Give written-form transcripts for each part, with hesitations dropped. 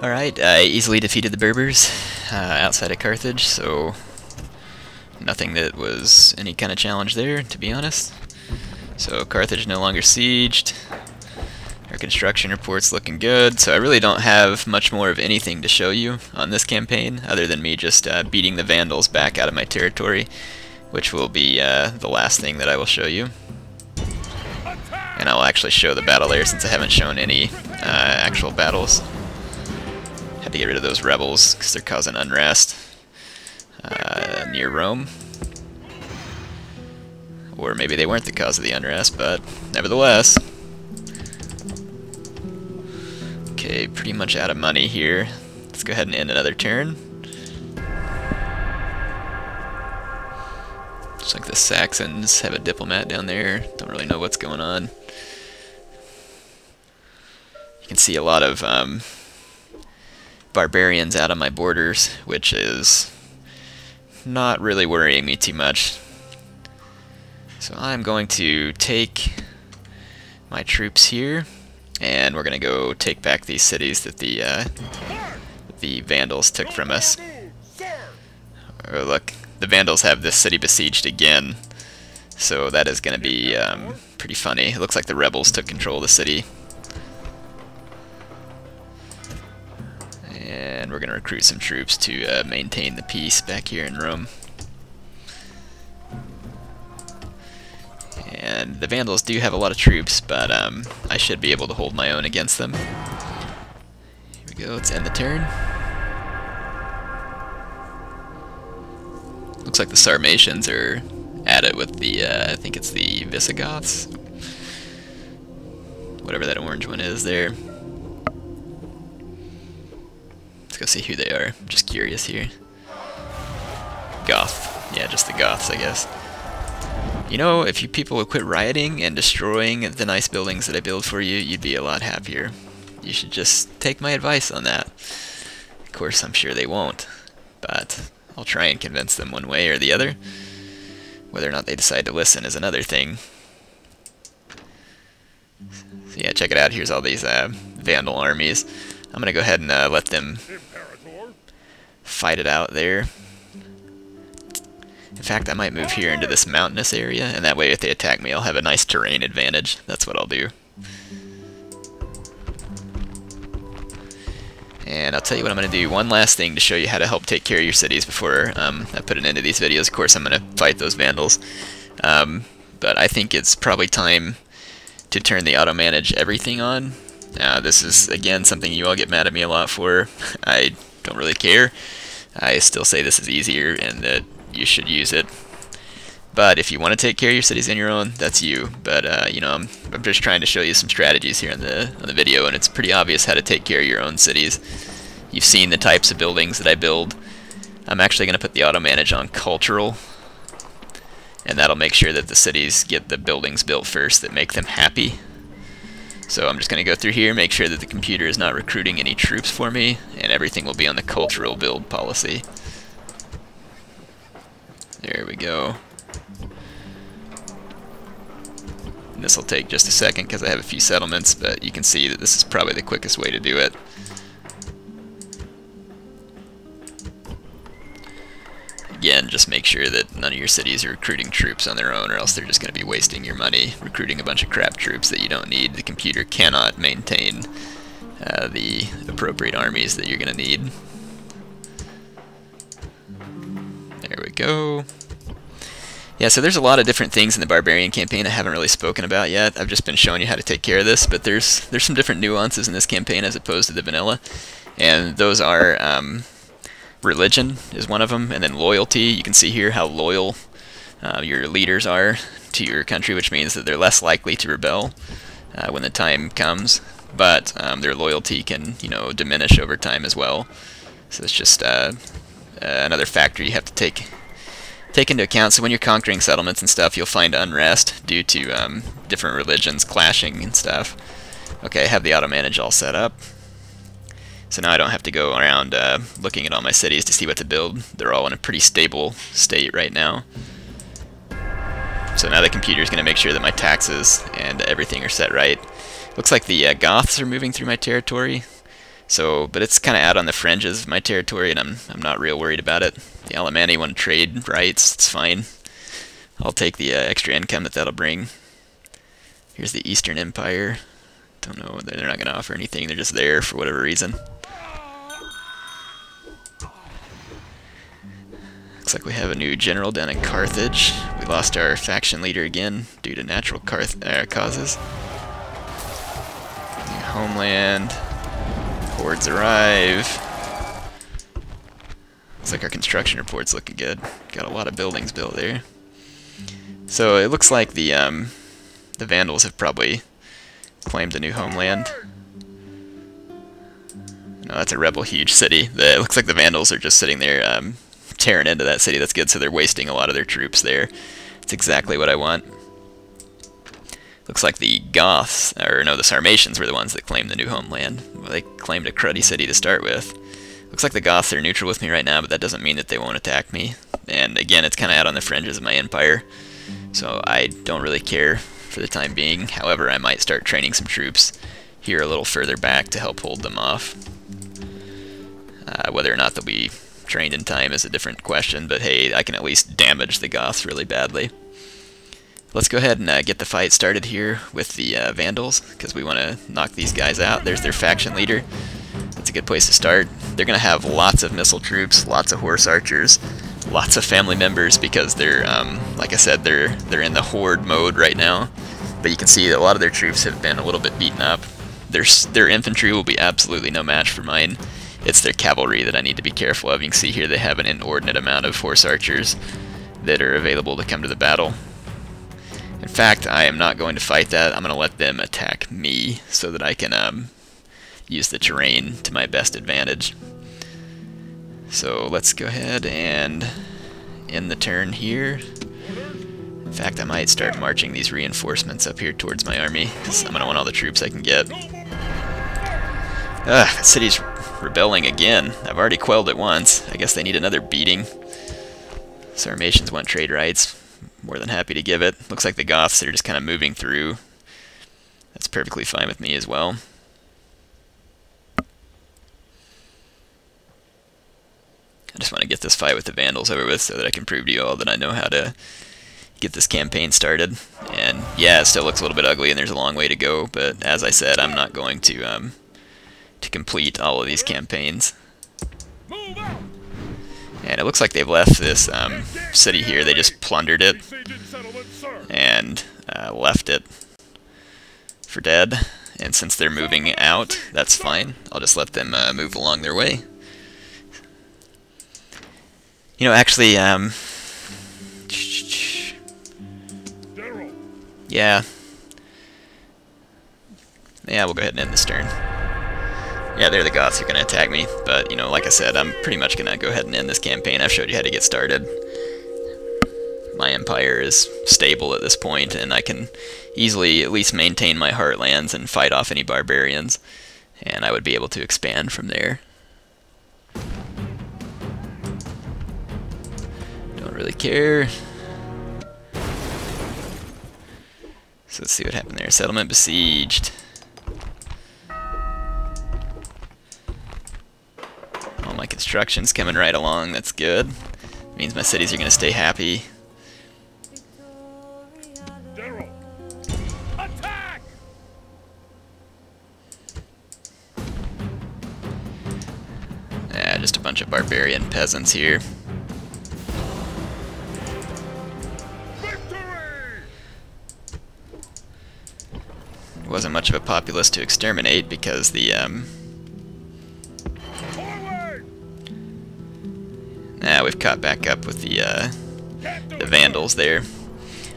Alright, I easily defeated the Berbers outside of Carthage, so nothing that was any kind of challenge there, to be honest. So Carthage no longer sieged. Our construction report's looking good, so I really don't have much more of anything to show you on this campaign, other than me just beating the Vandals back out of my territory, which will be the last thing that I will show you. And I'll actually show the battle there since I haven't shown any actual battles. Had to get rid of those rebels because they're causing unrest near Rome. Or maybe they weren't the cause of the unrest, but nevertheless. Okay, pretty much out of money here. Let's go ahead and end another turn. Looks like the Saxons have a diplomat down there. Don't really know what's going on. You can see a lot of barbarians out on my borders, which is not really worrying me too much. So I'm going to take my troops here, and we're going to go take back these cities that the Vandals took from us. Oh, look, the Vandals have this city besieged again, so that is going to be pretty funny. It looks like the rebels took control of the city. And we're going to recruit some troops to maintain the peace back here in Rome. And the Vandals do have a lot of troops, but I should be able to hold my own against them. Here we go, let's end the turn. Looks like the Sarmatians are at it with the, I think it's the Visigoths. Whatever that orange one is there. Let's go see who they are. I'm just curious here. Goth. Yeah, just the Goths, I guess. You know, if you people would quit rioting and destroying the nice buildings that I build for you, you'd be a lot happier. You should just take my advice on that. Of course, I'm sure they won't, but I'll try and convince them one way or the other. Whether or not they decide to listen is another thing. So yeah, check it out. Here's all these Vandal armies. I'm going to go ahead and let them fight it out there. In fact, I might move here into this mountainous area, and that way if they attack me, I'll have a nice terrain advantage. That's what I'll do. And I'll tell you what I'm going to do. One last thing to show you how to help take care of your cities before I put an end to these videos. Of course, I'm going to fight those Vandals. But I think it's probably time to turn the auto-manage everything on. This is, again, something you all get mad at me a lot for. I don't really care. I still say this is easier and that you should use it. But if you want to take care of your cities on your own, that's you. But you know, I'm just trying to show you some strategies here on the video, and it's pretty obvious how to take care of your own cities. You've seen the types of buildings that I build. I'm actually going to put the auto manage on cultural, and that'll make sure that the cities get the buildings built first that make them happy. So I'm just going to go through here, make sure that the computer is not recruiting any troops for me, and everything will be on the cultural build policy. There we go. And this will take just a second because I have a few settlements, but you can see that this is probably the quickest way to do it. Again, just make sure that none of your cities are recruiting troops on their own, or else they're just going to be wasting your money recruiting a bunch of crap troops that you don't need. The computer cannot maintain the appropriate armies that you're going to need. There we go. Yeah, so there's a lot of different things in the Barbarian campaign I haven't really spoken about yet. I've just been showing you how to take care of this, but there's some different nuances in this campaign as opposed to the vanilla, and those are religion is one of them, and then loyalty. You can see here how loyal your leaders are to your country, which means that they're less likely to rebel when the time comes, but their loyalty can, you know, diminish over time as well. So it's just another factor you have to take into account. So when you're conquering settlements and stuff, you'll find unrest due to different religions clashing and stuff. Okay, I have the auto manage all set up. So now I don't have to go around looking at all my cities to see what to build. They're all in a pretty stable state right now. So now the computer is going to make sure that my taxes and everything are set right. Looks like the Goths are moving through my territory. So, but it's kind of out on the fringes of my territory, and I'm not real worried about it. The Alemanni want to trade rights, it's fine. I'll take the extra income that'll bring. Here's the Eastern Empire. Don't know, they're not going to offer anything, they're just there for whatever reason. Looks like we have a new general down in Carthage. We lost our faction leader again due to natural causes. New homeland. Hordes arrive. Looks like our construction report's looking good. Got a lot of buildings built there. So it looks like the Vandals have probably claimed a new homeland. No, that's a rebel huge city. It looks like the Vandals are just sitting there tearing into that city. That's good, so they're wasting a lot of their troops there. It's exactly what I want. Looks like the Goths, or no, the Sarmatians were the ones that claimed the new homeland. Well, they claimed a cruddy city to start with. Looks like the Goths are neutral with me right now, but that doesn't mean that they won't attack me. And again, it's kind of out on the fringes of my empire, so I don't really care for the time being. However, I might start training some troops here a little further back to help hold them off. Whether or not they'll be trained in time is a different question, but hey, I can at least damage the Goths really badly. Let's go ahead and get the fight started here with the Vandals, because we want to knock these guys out. There's their faction leader. That's a good place to start. They're going to have lots of missile troops, lots of horse archers, lots of family members, because they're, like I said, they're in the horde mode right now. But you can see that a lot of their troops have been a little bit beaten up. Their infantry will be absolutely no match for mine. It's their cavalry that I need to be careful of. You can see here they have an inordinate amount of horse archers that are available to come to the battle. In fact, I am not going to fight that. I'm going to let them attack me so that I can use the terrain to my best advantage. So let's go ahead and end the turn here. In fact, I might start marching these reinforcements up here towards my army, because I'm going to want all the troops I can get. Ugh, the city's rebelling again. I've already quelled it once. I guess they need another beating. Sarmatians want trade rights. More than happy to give it. Looks like the Goths are just kind of moving through. That's perfectly fine with me as well. I just want to get this fight with the Vandals over with so that I can prove to you all that I know how to get this campaign started. And yeah, it still looks a little bit ugly and there's a long way to go, but as I said, I'm not going to complete all of these campaigns. And it looks like they've left this city here. They just plundered it and left it for dead. And since they're moving out, that's fine. I'll just let them move along their way. You know, actually, yeah, we'll go ahead and end this turn. Yeah, they're the Goths who are going to attack me, but, you know, like I said, I'm pretty much going to go ahead and end this campaign. I've showed you how to get started. My empire is stable at this point, and I can easily at least maintain my heartlands and fight off any barbarians, and I would be able to expand from there. Don't really care. So let's see what happened there. Settlement besieged. My construction's coming right along, that's good. It means my cities are going to stay happy. Attack! Yeah, just a bunch of barbarian peasants here. It wasn't much of a populace to exterminate because the we've caught back up with the Vandals there.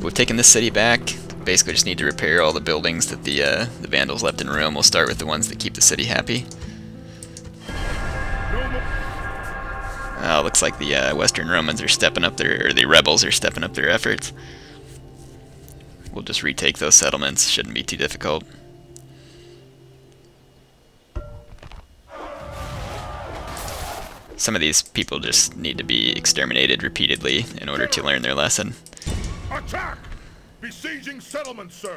We've taken this city back. Basically just need to repair all the buildings that the Vandals left in ruin. We'll start with the ones that keep the city happy. Looks like the Western Romans are stepping up their, or the rebels are stepping up their efforts. We'll just retake those settlements. Shouldn't be too difficult. Some of these people just need to be exterminated repeatedly in order to learn their lesson. Attack! Besieging settlements, sir.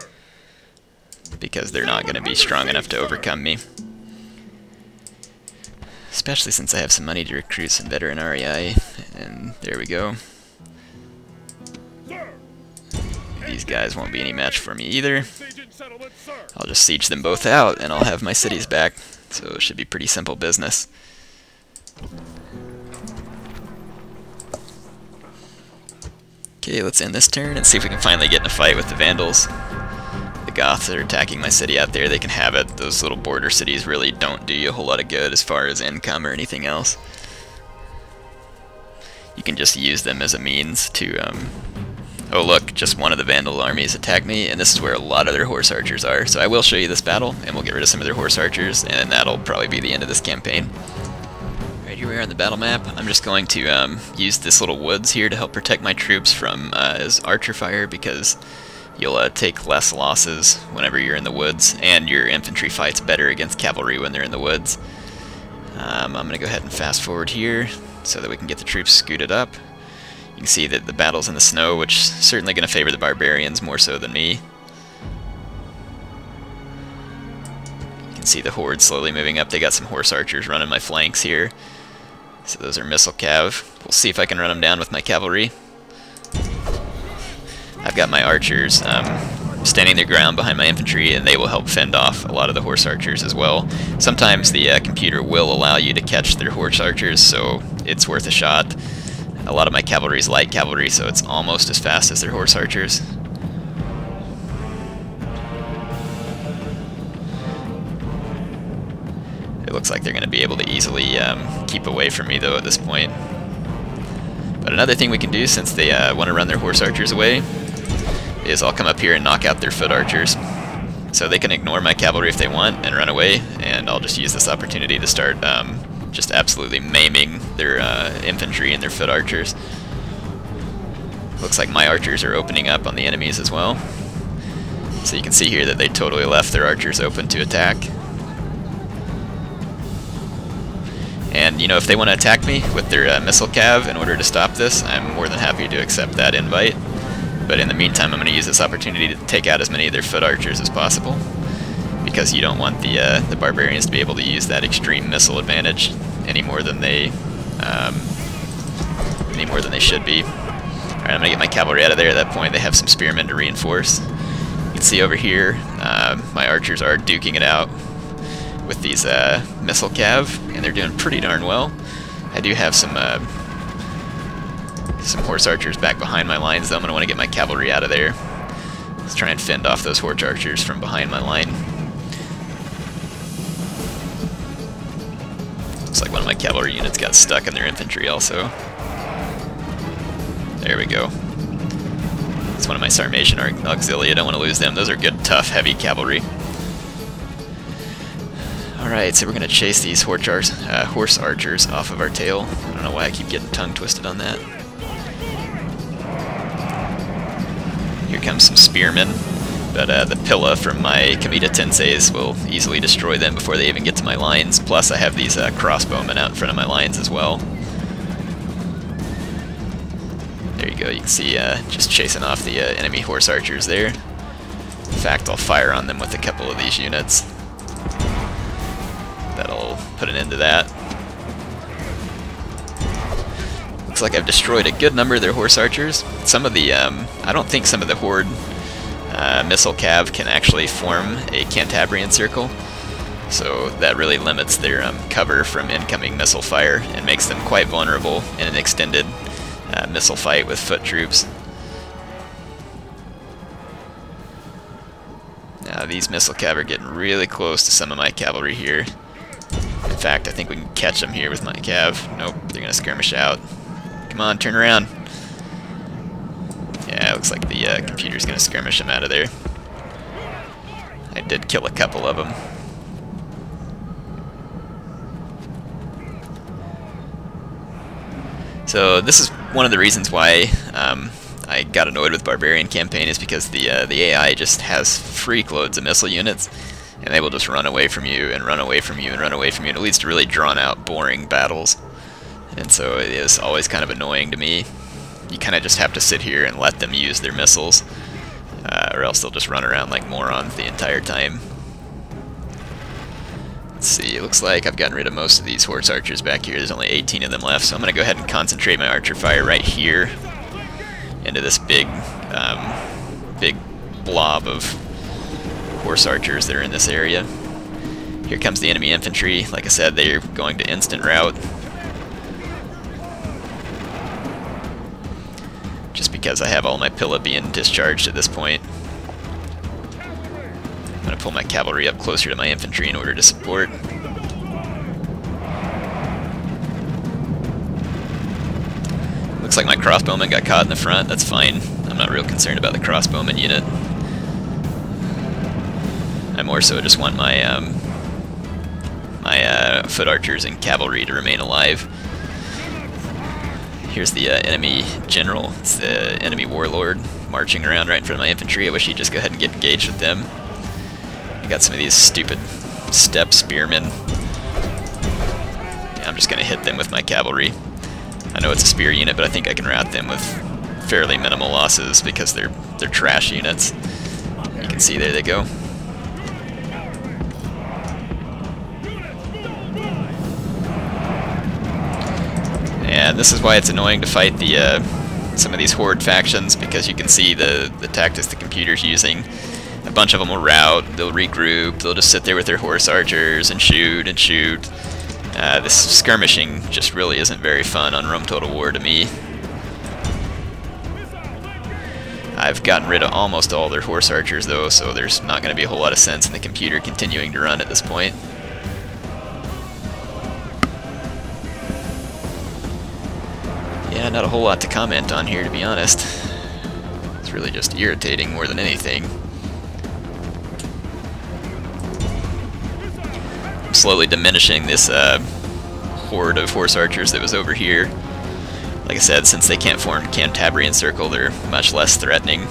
Because they're not going to be strong enough to overcome me. Especially since I have some money to recruit some veteran REI, and there we go. These guys won't be any match for me either. I'll just siege them both out, and I'll have my cities back, so it should be pretty simple business. Okay, let's end this turn and see if we can finally get in a fight with the Vandals. The Goths that are attacking my city out there, they can have it. Those little border cities really don't do you a whole lot of good as far as income or anything else. You can just use them as a means to, oh look, just one of the Vandal armies attacked me, and this is where a lot of their horse archers are. So I will show you this battle, and we'll get rid of some of their horse archers, and that'll probably be the end of this campaign. Right, here we are on the battle map. I'm just going to use this little woods here to help protect my troops from as archer fire, because you'll take less losses whenever you're in the woods, and your infantry fights better against cavalry when they're in the woods. I'm going to go ahead and fast forward here so that we can get the troops scooted up. You can see that the battle's in the snow, which is certainly going to favor the Barbarians more so than me. You can see the horde slowly moving up. They got some horse archers running my flanks here. So those are missile cav. We'll see if I can run them down with my cavalry. I've got my archers standing their ground behind my infantry, and they will help fend off a lot of the horse archers as well. Sometimes the computer will allow you to catch their horse archers, so it's worth a shot. A lot of my cavalry is light cavalry, so it's almost as fast as their horse archers. It looks like they're going to be able to easily keep away from me, though, at this point. But another thing we can do, since they want to run their horse archers away, is I'll come up here and knock out their foot archers. So they can ignore my cavalry if they want and run away, and I'll just use this opportunity to start just absolutely maiming their infantry and their foot archers. Looks like my archers are opening up on the enemies as well. So you can see here that they totally left their archers open to attack. And, you know, if they want to attack me with their missile cav in order to stop this, I'm more than happy to accept that invite. But in the meantime, I'm going to use this opportunity to take out as many of their foot archers as possible, because you don't want the Barbarians to be able to use that extreme missile advantage any more than they should be. Alright, I'm going to get my cavalry out of there. At that point, they have some spearmen to reinforce. You can see over here, my archers are duking it out with these missile cav, and they're doing pretty darn well. I do have some horse archers back behind my lines, though. I'm going to want to get my cavalry out of there. Let's try and fend off those horse archers from behind my line. Looks like one of my cavalry units got stuck in their infantry also. There we go. It's one of my Sarmatian auxilia. I don't want to lose them. Those are good, tough, heavy cavalry. Alright, so we're going to chase these horse archers off of our tail. I don't know why I keep getting tongue twisted on that. Here comes some spearmen, but the Pilla from my Kamita Tenseis will easily destroy them before they even get to my lines. Plus I have these crossbowmen out in front of my lines as well. There you go, you can see just chasing off the enemy horse archers there. In fact, I'll fire on them with a couple of these units. That'll put an end to that. Looks like I've destroyed a good number of their horse archers. Some of the, I don't think some of the horde missile cav can actually form a Cantabrian circle, so that really limits their cover from incoming missile fire and makes them quite vulnerable in an extended missile fight with foot troops. Now these missile cav are getting really close to some of my cavalry here. In fact, I think we can catch them here with my cav. Nope, they're going to skirmish out. Come on, turn around. Yeah, it looks like the computer's going to skirmish them out of there. I did kill a couple of them. So this is one of the reasons why I got annoyed with Barbarian campaign, is because the AI just has freak loads of missile units, and they will just run away from you and run away from you and run away from you, and it leads to really drawn out, boring battles. And so it is always kind of annoying to me. You kind of just have to sit here and let them use their missiles, or else they'll just run around like morons the entire time. Let's see, it looks like I've gotten rid of most of these horse archers back here. There's only 18 of them left, so I'm going to go ahead and concentrate my archer fire right here into this big blob of horse archers that are in this area. Here comes the enemy infantry. Like I said, they're going to instant rout. Just because I have all my pilla being discharged at this point. I'm going to pull my cavalry up closer to my infantry in order to support. Looks like my crossbowmen got caught in the front. That's fine. I'm not real concerned about the crossbowman unit. I more so just want my foot archers and cavalry to remain alive. Here's the enemy general. It's the enemy warlord marching around right in front of my infantry. I wish he'd just go ahead and get engaged with them. I got some of these stupid steppe spearmen. Yeah, I'm just going to hit them with my cavalry. I know it's a spear unit, but I think I can rout them with fairly minimal losses because they're trash units. You can see there they go. And this is why it's annoying to fight the some of these horde factions, because you can see the tactics the computer's using. A bunch of them will rout, they'll regroup, they'll just sit there with their horse archers and shoot and shoot. This skirmishing just really isn't very fun on Rome Total War to me. I've gotten rid of almost all their horse archers though, so there's not going to be a whole lot of sense in the computer continuing to run at this point. Yeah, not a whole lot to comment on here, to be honest. It's really just irritating more than anything. I'm slowly diminishing this horde of horse archers that was over here. Like I said, since they can't form Cantabrian Circle, they're much less threatening.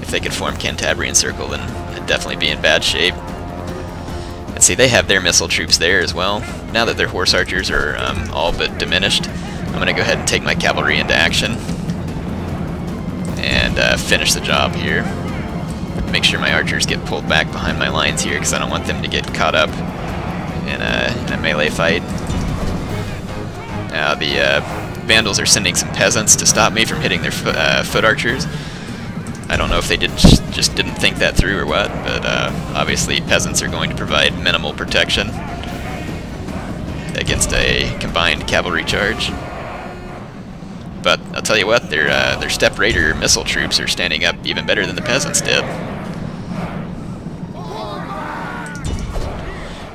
If they could form Cantabrian Circle, then they'd definitely be in bad shape. And see, they have their missile troops there as well. Now that their horse archers are all but diminished, I'm going to go ahead and take my cavalry into action and finish the job here. Make sure my archers get pulled back behind my lines here, because I don't want them to get caught up in a melee fight. Now the Vandals are sending some peasants to stop me from hitting their foot archers. I don't know if they just didn't think that through or what, but obviously peasants are going to provide minimal protection against a combined cavalry charge. But I'll tell you what, their Steppe Raider missile troops are standing up even better than the peasants did.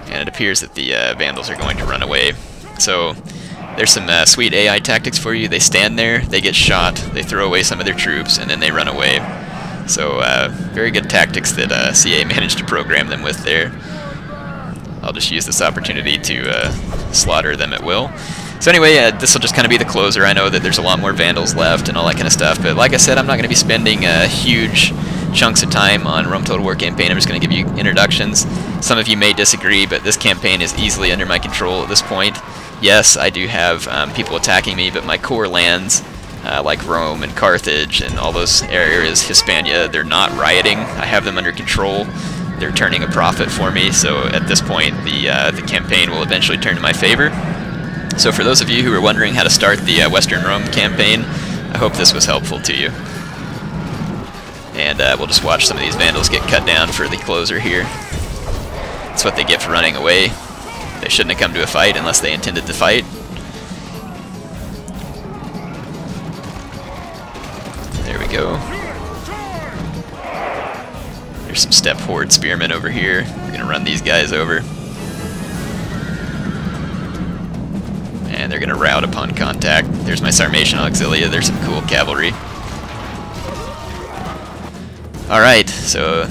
And it appears that the Vandals are going to run away. So there's some sweet AI tactics for you. They stand there, they get shot, they throw away some of their troops, and then they run away. So very good tactics that CA managed to program them with there. I'll just use this opportunity to slaughter them at will. So anyway, this will just kind of be the closer. I know that there's a lot more Vandals left and all that kind of stuff, but like I said, I'm not going to be spending huge chunks of time on Rome Total War campaign. I'm just going to give you introductions. Some of you may disagree, but this campaign is easily under my control at this point. Yes, I do have people attacking me, but my core lands, like Rome and Carthage and all those areas, Hispania, they're not rioting. I have them under control. They're turning a profit for me, so at this point the campaign will eventually turn to my favor. So for those of you who are wondering how to start the Western Rome campaign, I hope this was helpful to you. And we'll just watch some of these Vandals get cut down for the closer here. That's what they get for running away. They shouldn't have come to a fight unless they intended to fight. There we go. There's some Steppe Horde spearmen over here. We're going to run these guys over. And they're going to rout upon contact. There's my Sarmatian Auxilia. There's some cool cavalry. Alright, so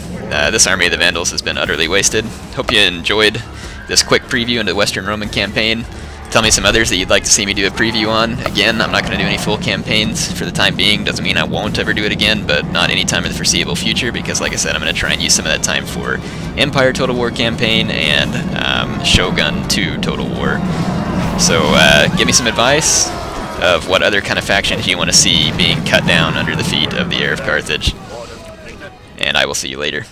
this army of the Vandals has been utterly wasted. Hope you enjoyed this quick preview into the Western Roman campaign. Tell me some others that you'd like to see me do a preview on. Again, I'm not going to do any full campaigns for the time being. Doesn't mean I won't ever do it again, but not any time in the foreseeable future, because like I said, I'm going to try and use some of that time for Empire Total War campaign and Shogun 2 Total War. So give me some advice of what other kind of factions you want to see being cut down under the feet of the heir of Carthage. And I will see you later.